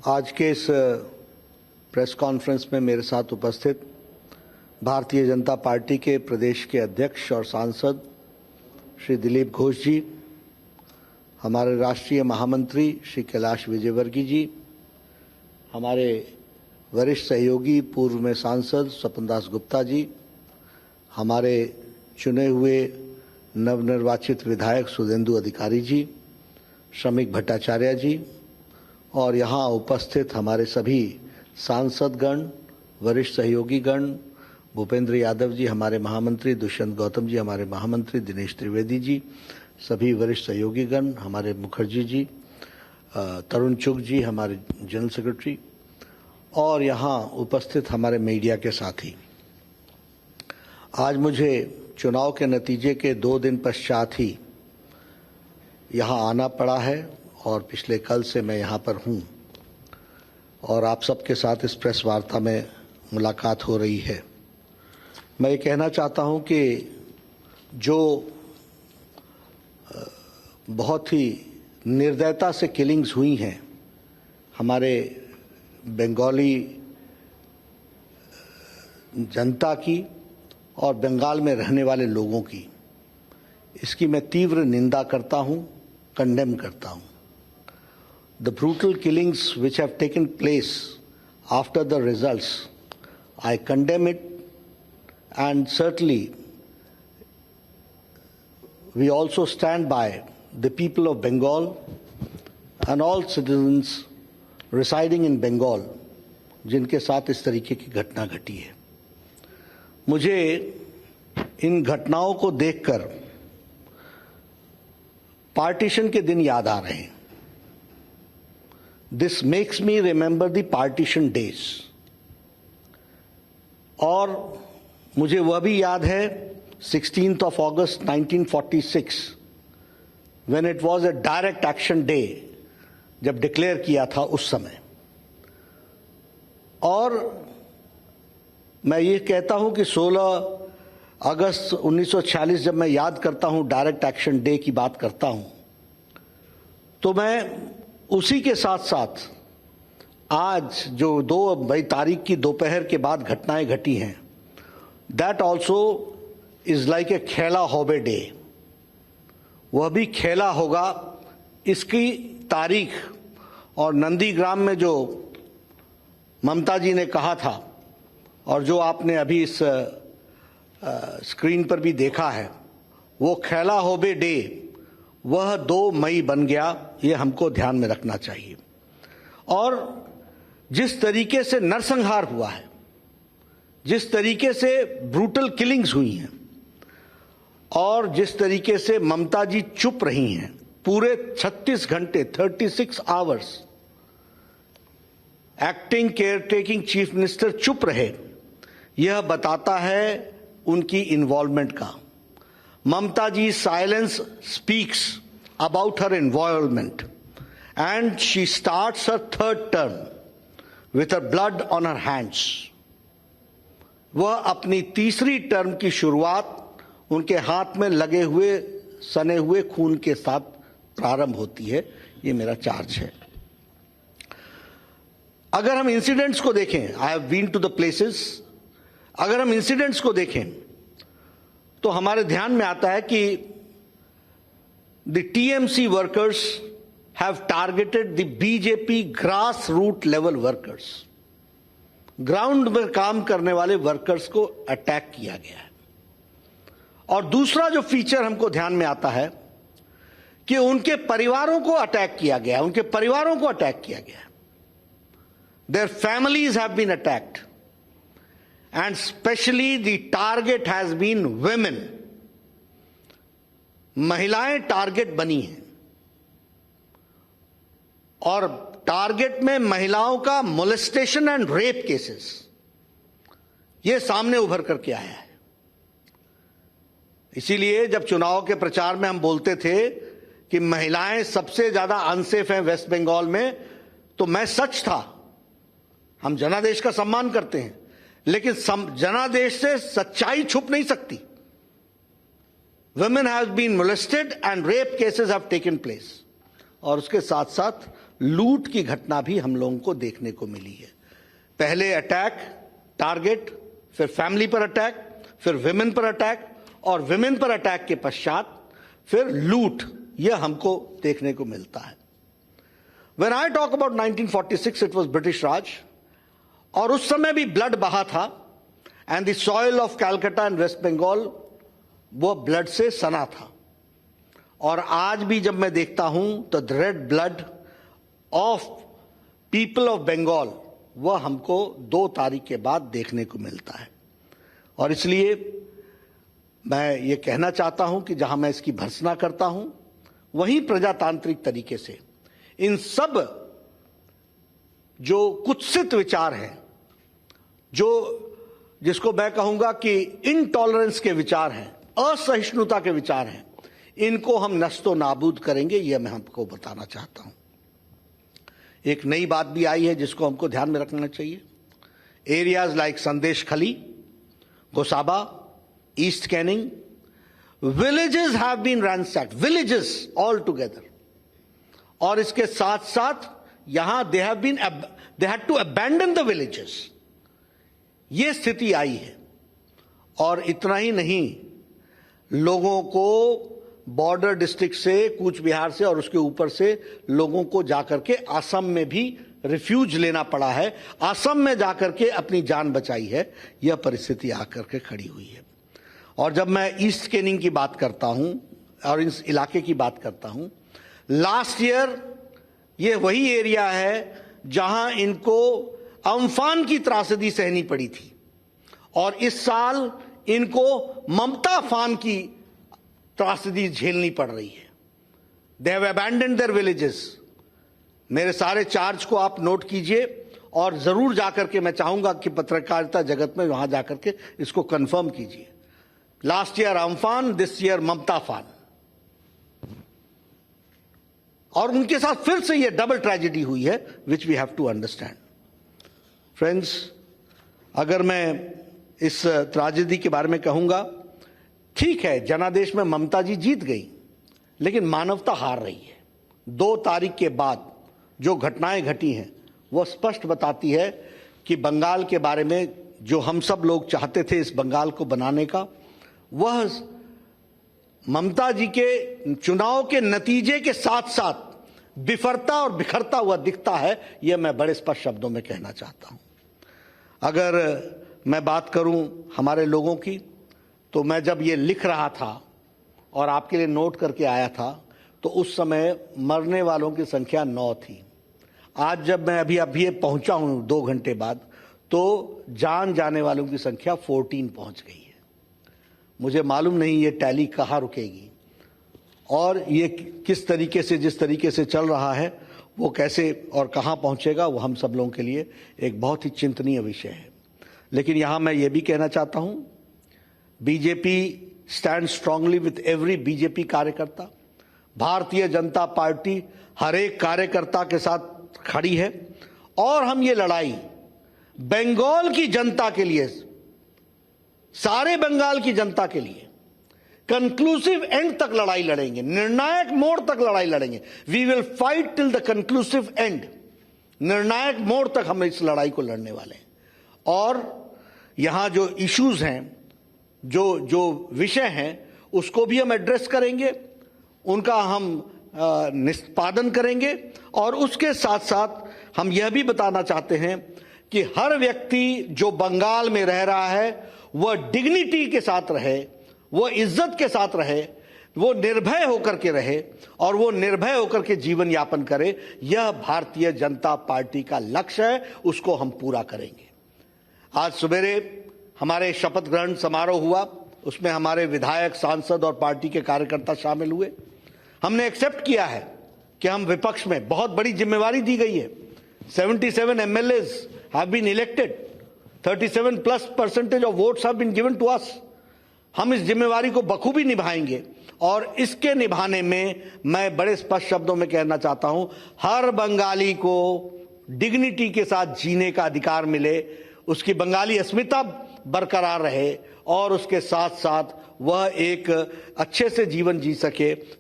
आज के इस प्रेस कॉन्फ्रेंस में मेरे साथ उपस्थित भारतीय जनता पार्टी के प्रदेश के अध्यक्ष और सांसद श्री दिलीप घोष जी, हमारे राष्ट्रीय महामंत्री श्री कैलाश विजयवर्गीय जी, हमारे वरिष्ठ सहयोगी पूर्व में सांसद स्वपन दास गुप्ता जी, हमारे चुने हुए नवनिर्वाचित विधायक सुधेंदु अधिकारी जी, श्रमिक भट्टाचार्य जी और यहाँ उपस्थित हमारे सभी सांसदगण, वरिष्ठ सहयोगीगण, भूपेंद्र यादव जी हमारे महामंत्री, दुष्यंत गौतम जी हमारे महामंत्री, दिनेश त्रिवेदी जी, सभी वरिष्ठ सहयोगीगण, हमारे मुखर्जी जी, तरुण चुग जी हमारे जनरल सेक्रेटरी और यहाँ उपस्थित हमारे मीडिया के साथी। आज मुझे चुनाव के नतीजे के 2 दिन पश्चात ही यहाँ आना पड़ा है और पिछले कल से मैं यहाँ पर हूँ और आप सबके साथ इस प्रेस वार्ता में मुलाकात हो रही है। मैं ये कहना चाहता हूँ कि जो बहुत ही निर्दयता से किलिंग्स हुई हैं हमारे बंगाली जनता की और बंगाल में रहने वाले लोगों की, इसकी मैं तीव्र निंदा करता हूँ, कंडेम करता हूँ। The brutal killings which have taken place after the results, I condemn it, and certainly we also stand by the people of Bengal and all citizens residing in Bengal जिनके साथ इस तरीके की घटना घटी है। मुझे इन घटनाओं को देखकर पार्टीशन के दिन याद आ रहे हैं। This makes me remember the partition days. और मुझे वह भी याद है 16th of August 1946 when it was a direct action day, जब डिक्लेयर किया था उस समय। और मैं ये कहता हूं कि 16 अगस्त 1946 जब मैं याद करता हूं, डायरेक्ट एक्शन डे की बात करता हूं, तो मैं उसी के साथ साथ आज जो 2 तारीख की दोपहर के बाद घटनाएं घटी हैं, that also is like a खेला होबे डे। वह भी खेला होगा इसकी तारीख। और नंदीग्राम में जो ममता जी ने कहा था और जो आपने अभी इस स्क्रीन पर भी देखा है, वो खेला होबे डे वह 2 मई बन गया। ये हमको ध्यान में रखना चाहिए। और जिस तरीके से नरसंहार हुआ है, जिस तरीके से ब्रूटल किलिंग्स हुई हैं और जिस तरीके से ममता जी चुप रही हैं, पूरे 36 घंटे 36 hours acting care taking chief minister चुप रहे, यह बताता है उनकी इन्वॉल्वमेंट का। Mamta ji's silence speaks about her involvement, and she starts her 3rd term with her blood on her hands. वह अपनी 3री टर्म की शुरुआत उनके हाथ में लगे हुए सने हुए खून के साथ प्रारंभ होती है। ये मेरा चार्ज है। अगर हम इंसिडेंट्स को देखें, I have been to the places, अगर हम इंसिडेंट्स को देखें तो हमारे ध्यान में आता है कि the TMC workers have targeted the BJP grass root level workers. Ground में काम करने वाले वर्कर्स को अटैक किया गया है। और दूसरा जो फीचर हमको ध्यान में आता है कि उनके परिवारों को अटैक किया गया, उनके परिवारों को अटैक किया गया। Their families have been attacked and especially the target has been women. महिलाएं टारगेट बनी हैं और टारगेट में महिलाओं का मोलेस्टेशन एंड रेप केसेस ये सामने उभर करके आया है। इसीलिए जब चुनाव के प्रचार में हम बोलते थे कि महिलाएं सबसे ज्यादा अनसेफ हैं वेस्ट बंगाल में, तो मैं सच था। हम जनादेश का सम्मान करते हैं, लेकिन जनादेश से सच्चाई छुप नहीं सकती। Women have been molested and rape cases have taken place. और उसके साथ साथ लूट की घटना भी हम लोगों को देखने को मिली है। पहले अटैक, टारगेट, फिर फैमिली पर अटैक, फिर विमेन पर अटैक, और विमेन पर अटैक के पश्चात फिर लूट, यह हमको देखने को मिलता है। When I talk about 1946, it was British Raj, और उस समय भी ब्लड बहा था, and the soil of Calcutta and West Bengal वो ब्लड से सना था। और आज भी जब मैं देखता हूं तो the red blood of people of Bengal वह हमको 2 तारीख के बाद देखने को मिलता है। और इसलिए मैं ये कहना चाहता हूं कि जहां मैं इसकी भर्त्सना करता हूं, वहीं प्रजातांत्रिक तरीके से इन सब जो कुत्सित विचार हैं, जिसको मैं कहूंगा कि इनटॉलरेंस के विचार हैं, असहिष्णुता के विचार हैं, इनको हम नस्तो नाबूद करेंगे, यह मैं आपको बताना चाहता हूं। एक नई बात भी आई है जिसको हमको ध्यान में रखना चाहिए। एरियाज लाइक संदेश खली, Gosaba, east Canning, villages have been ransacked, villages all together, और इसके साथ साथ यहां they had to abandon the villages, ये स्थिति आई है। और इतना ही नहीं, लोगों को बॉर्डर डिस्ट्रिक्ट से, कूच बिहार से और उसके ऊपर से लोगों को जाकर के असम में भी रिफ्यूज लेना पड़ा है, असम में जाकर के अपनी जान बचाई है, यह परिस्थिति आकर के खड़ी हुई है। और जब मैं ईस्ट कैनिंग की बात करता हूं और इस इलाके की बात करता हूं, लास्ट ईयर ये वही एरिया है जहां इनको अम्फान की त्रासदी सहनी पड़ी थी, और इस साल इनको ममता फान की त्रासदी झेलनी पड़ रही है। They have abandoned their villages. मेरे सारे चार्ज को आप नोट कीजिए, और जरूर जाकर के मैं चाहूंगा कि पत्रकारिता जगत में वहां जाकर के इसको कंफर्म कीजिए। Last year Amphan, this year Mamata फान, और उनके साथ फिर से यह डबल ट्रेजेडी हुई है, which we have to understand. Friends, अगर मैं इस ट्रेजेडी के बारे में कहूंगा, ठीक है, जनादेश में ममता जी जीत गई, लेकिन मानवता हार रही है। 2 तारीख के बाद जो घटनाएं घटी हैं वह स्पष्ट बताती है कि बंगाल के बारे में जो हम सब लोग चाहते थे इस बंगाल को बनाने का, वह ममता जी के चुनाव के नतीजे के साथ साथ बिफरता और बिखरता हुआ दिखता है, यह मैं बड़े स्पष्ट शब्दों में कहना चाहता हूं। अगर मैं बात करूं हमारे लोगों की, तो मैं जब ये लिख रहा था और आपके लिए नोट करके आया था, तो उस समय मरने वालों की संख्या 9 थी। आज जब मैं अभी पहुंचा हूं 2 घंटे बाद, तो जान जाने वालों की संख्या 14 पहुंच गई है। मुझे मालूम नहीं ये टैली कहाँ रुकेगी, और ये किस तरीके से, जिस तरीके से चल रहा है, वो कैसे और कहाँ पहुंचेगा, वो हम सब लोगों के लिए एक बहुत ही चिंतनीय विषय है। लेकिन यहां मैं ये भी कहना चाहता हूं, BJP stand strongly with every BJP कार्यकर्ता। भारतीय जनता पार्टी हर एक कार्यकर्ता के साथ खड़ी है, और हम ये लड़ाई बंगाल की जनता के लिए, सारे बंगाल की जनता के लिए कंक्लूसिव एंड तक लड़ाई लड़ेंगे, निर्णायक मोड़ तक लड़ाई लड़ेंगे। We will fight till the conclusive end. निर्णायक मोड़ तक हम इस लड़ाई को लड़ने वाले हैं। और यहां जो इश्यूज हैं, जो विषय हैं, उसको भी हम एड्रेस करेंगे, उनका हम निष्पादन करेंगे, और उसके साथ साथ हम यह भी बताना चाहते हैं कि हर व्यक्ति जो बंगाल में रह रहा है वह डिग्निटी के साथ रहे, वो इज्जत के साथ रहे, वो निर्भय होकर के रहे, और वो निर्भय होकर के जीवन यापन करे। यह भारतीय जनता पार्टी का लक्ष्य है, उसको हम पूरा करेंगे। आज सवेरे हमारे शपथ ग्रहण समारोह हुआ, उसमें हमारे विधायक, सांसद और पार्टी के कार्यकर्ता शामिल हुए। हमने एक्सेप्ट किया है कि हम विपक्ष में, बहुत बड़ी जिम्मेवारी दी गई है। 77 MLAs have been elected, 37+% of votes have been given to us। हम इस जिम्मेवारी को बखूबी निभाएंगे, और इसके निभाने में मैं बड़े स्पष्ट शब्दों में कहना चाहता हूं, हर बंगाली को डिग्निटी के साथ जीने का अधिकार मिले, उसकी बंगाली अस्मिता बरकरार रहे, और उसके साथ साथ वह एक अच्छे से जीवन जी सके।